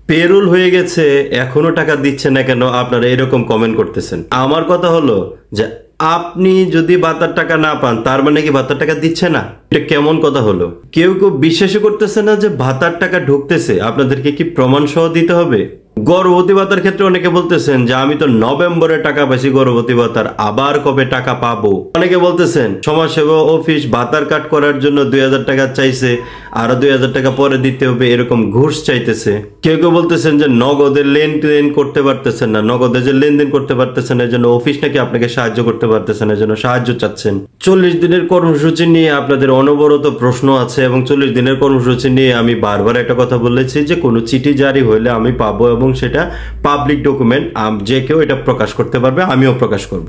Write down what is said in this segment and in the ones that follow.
Payroll হয়ে গেছে এখনো টাকা দিচ্ছে না কেন, আপনারা এরকম কমেন্ট করতেছেন। আমার কথা হলো যে আপনি যদি ভাতার টাকা না পান তার মানে কি ভাতার টাকা দিচ্ছে না? এটা কেমন কথা হলো? কেউ কেউ বিশ্বাসই করতেছে না যে ভাতার টাকা ঢুকতেছে। আপনাদেরকে কি প্রমাণ সহ দিতে হবে? গর্ভবতী ভাতার ক্ষেত্রে অনেকে বলতেছেন যে আমি তো নভেম্বরে টাকা পাইছি গর্ভবতী ভাতার, আবার কবে টাকা পাবো? অনেকে বলতেছেন সমাজসেবা অফিস ভাতার কাট করার জন্য 2000 টাকা চাইছে, আরো 2000 টাকা পরে দিতে হবে, এরকম ঘুষ চাইতেছে। কেউ কেউ বলতেছেন যে নগদের লেনদেন করতে পারতেছেন না, নগদে যে লেনদেন করতে পারতেছেন এর জন্য অফিস নাকি আপনাকে সাহায্য করতে পারতেছেন, এর জন্য সাহায্য চাচ্ছেন। 40 দিনের কর্মসূচি নিয়ে আপনাদের অনবরত প্রশ্ন আছে এবং 40 দিনের কর্মসূচি নিয়ে আমি বারবার একটা কথা বলেছি যে কোনো চিঠি জারি হইলে আমি পাবো এবং সেটা পাবলিক ডকুমেন্ট, যে কেউ এটা প্রকাশ করতে পারবে, আমিও প্রকাশ করব।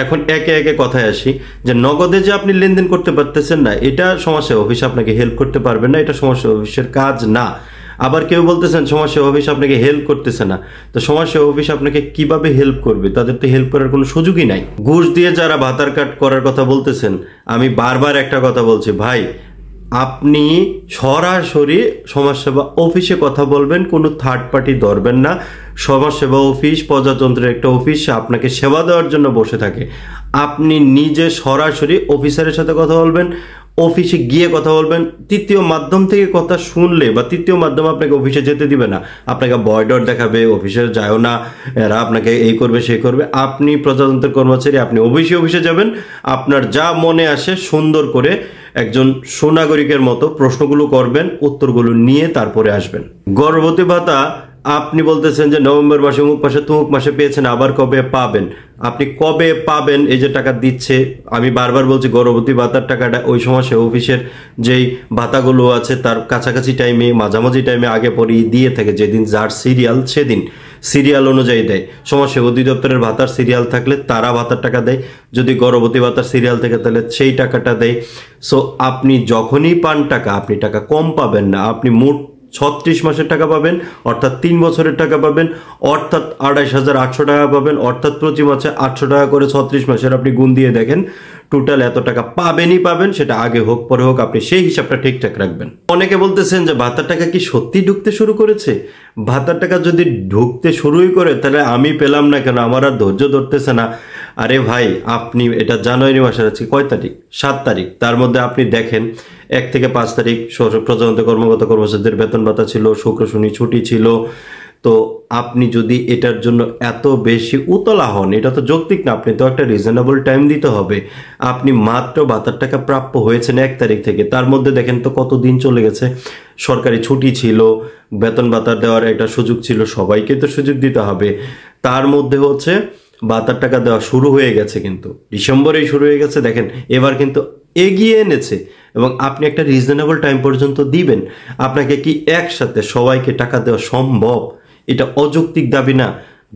এখন একে একে কথায় আসি যে নগদে যে আপনি লেনদেন করতে পারতেছেন না, এটা সমাজসেবা অফিস আপনাকে হেল্প করতে পারবে না, এটা সমাজসেবা অফিসের কাজ না। আবার কেউ বলতেছেন সমাজসেবা অফিস আপনাকে হেল্প করতেছে না, তো সমাজসেবা অফিস আপনাকে কিভাবে হেল্প করবে? তাদের তো হেল্প করার কোনো সুযোগই নাই। ঘুষ দিয়ে যারা ভাতার কাট করার কথা বলতেছেন, আমি বারবার একটা কথা বলছি, ভাই আপনি সরাসরি সমাজসেবা অফিসে কথা বলবেন, কোনো থার্ড পার্টি ধরবেন না। সমাজসেবা অফিস প্রজাতন্ত্রের একটা অফিস, আপনাকে সেবা দেওয়ার জন্য বসে থাকে। আপনি নিজে সরাসরি অফিসারের সাথে কথা বলবেন, অফিসে গিয়ে কথা বলবেন। তৃতীয় মাধ্যম থেকে কথা শুনলে বা তৃতীয় মাধ্যম আপনাকে অফিসে যেতে দিবে না, আপনাকে বয়ডর দেখাবে, অফিসে যাও না, এরা আপনাকে এই করবে সেই করবে। আপনি প্রজাতন্ত্রের কর্মচারী, আপনি অফিসে যাবেন, আপনার যা মনে আসে সুন্দর করে একজন সুনাগরিকের মতো প্রশ্নগুলো করবেন, উত্তরগুলো নিয়ে তারপরে আসবেন। গর্ভবতী ভাতা আপনি বলতেছেন যে নভেম্বর মাসে অমুক মাসে তমুক মাসে পেয়েছেন, আবার কবে পাবেন? আপনি কবে পাবেন? এই যে টাকা দিচ্ছে, আমি বারবার বলছি গর্ভবতী ভাতার টাকাটা ওই সময় সে অফিসের যেই ভাতাগুলো আছে তার কাছাকাছি টাইমে, মাঝামাঝি টাইমে আগে পরে দিয়ে থাকে, যেদিন যার সিরিয়াল সেদিন সিরিয়াল অনুযায়ী দেয়। সমাজসেবা অধিদপ্তরের ভাতার সিরিয়াল থাকলে তারা ভাতার টাকা দেয়, যদি গর্ভবতী ভাতার সিরিয়াল থেকে তাহলে সেই টাকাটা দেয়। সো আপনি যখনই পান টাকা, আপনি টাকা কম পাবেন না, আপনি মোট 36 মাসের টাকা পাবেন, অর্থাৎ 3 বছরের টাকা পাবেন, অর্থাৎ 28,800 টাকা পাবেন, অর্থাৎ প্রতি মাসে 800 টাকা করে 36 মাসের আপনি গুণ দিয়ে দেখেন টোটাল এত টাকা পাবেনই পাবেন। সেটা আগে হোক পরে হোক, আপনি সেই হিসাবটা ঠিকঠাক রাখবেন। অনেকে বলতেছেন যে ভাতার টাকা কি সত্যি ঢুকতে শুরু করেছে? ভাতার টাকা যদি ঢুকতে শুরুই করে তাহলে আমি পেলাম না কেন? আমার আর ধৈর্য ধরতেছে না। আরে ভাই, আপনি এটা জানুয়ারি মাসের আছে কয় তারিখ? 7 তারিখ। তার মধ্যে আপনি দেখেন 1 থেকে 5 তারিখ প্রজাতন্ত্র কর্মকর্তা কর্মচারীদের বেতন ভাতা ছিল, শুক্র শনি ছুটি ছিল। তো আপনি যদি এটার জন্য এত বেশি উতলা হন, এটা তো যৌক্তিক না। আপনি তো একটা রিজনেবল টাইম দিতে হবে। আপনি মাত্র ভাতার টাকা প্রাপ্য হয়েছেন 1 তারিখ থেকে, তার মধ্যে দেখেন তো কত দিন চলে গেছে। সরকারি ছুটি ছিল, বেতন ভাতা দেওয়ার একটা সুযোগ ছিল, সবাইকে তো সুযোগ দিতে হবে। তার মধ্যে হচ্ছে ভাতার টাকা দেওয়া শুরু হয়ে গেছে, কিন্তু ডিসেম্বরেই শুরু হয়ে গেছে। দেখেন এবার কিন্তু এগিয়ে এনেছে এবং আপনি একটা রিজনেবল টাইম পর্যন্ত দিবেন। আপনাকে কি একসাথে সবাইকে টাকা দেওয়া সম্ভব? এটা অযৌক্তিক দাবি না।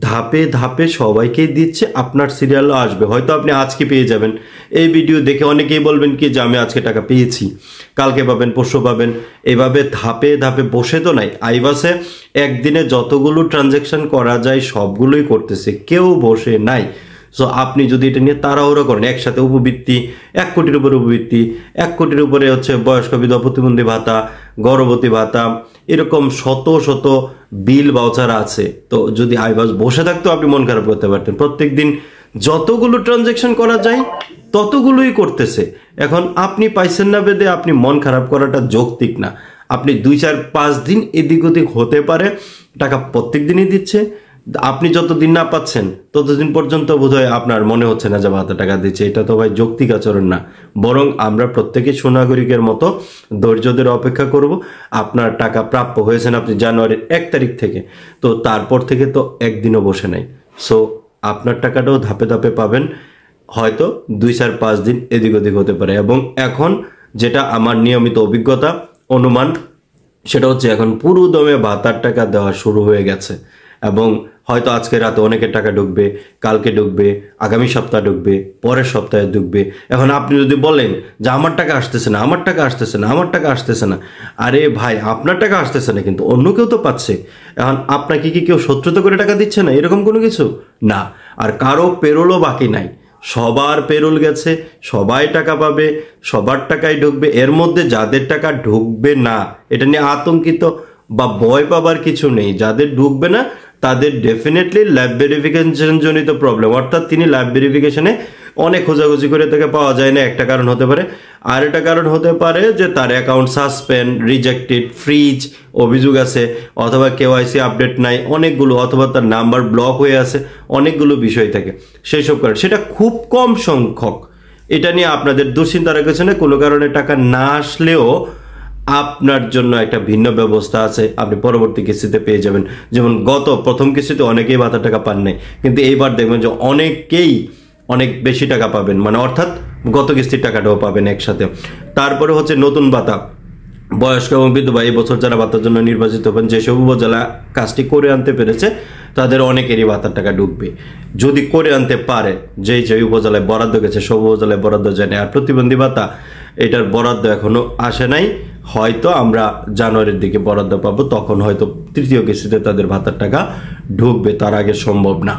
ধাপে ধাপে সবাইকেই দিচ্ছে, আপনার সিরিয়ালও আসবে। হয়তো আপনি আজকে পেয়ে যাবেন, এই ভিডিও দেখে অনেকেই বলবেন কি যে আমি আজকে টাকা পেয়েছি, কালকে পাবেন, পরশু পাবেন। এভাবে ধাপে ধাপে বসে তো নাই। আইবাসে একদিনে যতগুলো ট্রানজ্যাকশন করা যায় সবগুলোই করতেছে, কেউ বসে নাই। সো আপনি যদি এটা নিয়ে তাড়াহুড়ো করেন, একসাথে উপবৃত্তি 1 কোটির উপরে উপবৃত্তি, 1 কোটির উপরে হচ্ছে বয়স্ক বিধবা প্রতিবন্ধী ভাতা, গর্ভবতী ভাতা, এরকম শত শত বিল ভাউচার আছে। তো যদি আইবাস বসে থাকতো আপনি মন খারাপ করতে পারতেন। প্রত্যেক দিন যতগুলো ট্রানজ্যাকশন করা যায় ততগুলোই করতেছে। এখন আপনি পাইছেন না বেদে আপনি মন খারাপ করাটা যৌক্তিক না। আপনি 2, 4, 5 দিন এদিক ওদিক হতে পারে, টাকা প্রত্যেক দিনই দিচ্ছে। আপনি যতদিন না পাচ্ছেন ততদিন পর্যন্ত বোধহয় আপনার মনে হচ্ছে না যে ভাতা টাকা দিচ্ছে। এটা তো ভাই যৌক্তিক আচরণ না। বরং আমরা প্রত্যেকে সুনাগরিকের মতো ধৈর্য ধরে অপেক্ষা করব। আপনার টাকা প্রাপ্য হয়েছেন আপনি জানুয়ারির 1 তারিখ থেকে, তো তারপর থেকে তো একদিনও বসে নাই। সো আপনার টাকাটাও ধাপে ধাপে পাবেন। হয়তো 2, 4, 5 দিন এদিক ওদিক হতে পারে। এবং এখন যেটা আমার নিয়মিত অভিজ্ঞতা অনুমান, সেটা হচ্ছে এখন পুরো দমে ভাতার টাকা দেওয়া শুরু হয়ে গেছে। এবং হয়তো আজকে রাতে অনেকের টাকা ঢুকবে, কালকে ঢুকবে, আগামী সপ্তাহ ঢুকবে, পরের সপ্তাহে ঢুকবে। এখন আপনি যদি বলেন যে আমার টাকা আসতেছে না, আমার টাকা আসতেছে না, আমার টাকা আসতেছে না, আরে ভাই আপনার টাকা আসতেছে না কিন্তু অন্য কেউ তো পাচ্ছে। এখন আপনাকে কি কেউ শত্রুতা করে টাকা দিচ্ছে না? এরকম কোনো কিছু না। আর কারো পেরোলও বাকি নাই, সবার পেরোল গেছে, সবাই টাকা পাবে, সবার টাকাই ঢুকবে। এর মধ্যে যাদের টাকা ঢুকবে না এটা নিয়ে আতঙ্কিত বা ভয় পাবার কিছু নেই। যাদের ঢুকবে না তাদের ডেফিনেটলি ল্যাব ভেরিফিকেশন জনিত প্রবলেম, অর্থাৎ তিনি ল্যাব ভেরিফিকেশনে অনেক খোঁজাখুঁজি করে তাকে পাওয়া যায় না, একটা কারণ হতে পারে। আর একটা কারণ হতে পারে যে তার অ্যাকাউন্ট সাসপেন্ড, রিজেক্টেড, ফ্রিজ অভিযোগ আছে, অথবা কেওয়াইসি আপডেট নাই অনেকগুলো, অথবা তার নাম্বার ব্লক হয়ে আছে, অনেকগুলো বিষয় থাকে সেই সব কারণে। সেটা খুব কম সংখ্যক, এটা নিয়ে আপনাদের দুশ্চিন্তার কিছু নেই। কোনো কারণে টাকা না আসলেও আপনার জন্য একটা ভিন্ন ব্যবস্থা আছে, আপনি পরবর্তী কিস্তিতে পেয়ে যাবেন। যেমন গত প্রথম কিস্তিতে অনেকেই ভাতার টাকা পান নাই, কিন্তু এইবার দেখবেন যে অনেকেই অনেক বেশি টাকা পাবেন, মানে অর্থাৎ গত কিস্তির টাকাটাও পাবেন একসাথে। তারপরে হচ্ছে নতুন ভাতা, বয়স্ক এবং বিধবা এই বছর যারা ভাতার জন্য নির্বাচিত হবেন, যেসব উপজেলা কাজটি করে আনতে পেরেছে তাদের অনেকেরই ভাতার টাকা ঢুকবে, যদি করে আনতে পারে। যেই যে উপজেলায় বরাদ্দ গেছে সব উপজেলায় বরাদ্দ যায় না। আর প্রতিবন্ধী ভাতা এটার বরাদ্দ এখনো আসে নাই, হয়তো আমরা জানুয়ারির দিকে বরাদ্দ পাবো, তখন হয়তো তৃতীয় কিস্তিতে তাদের ভাতার টাকা ঢুকবে, তার আগে সম্ভব না।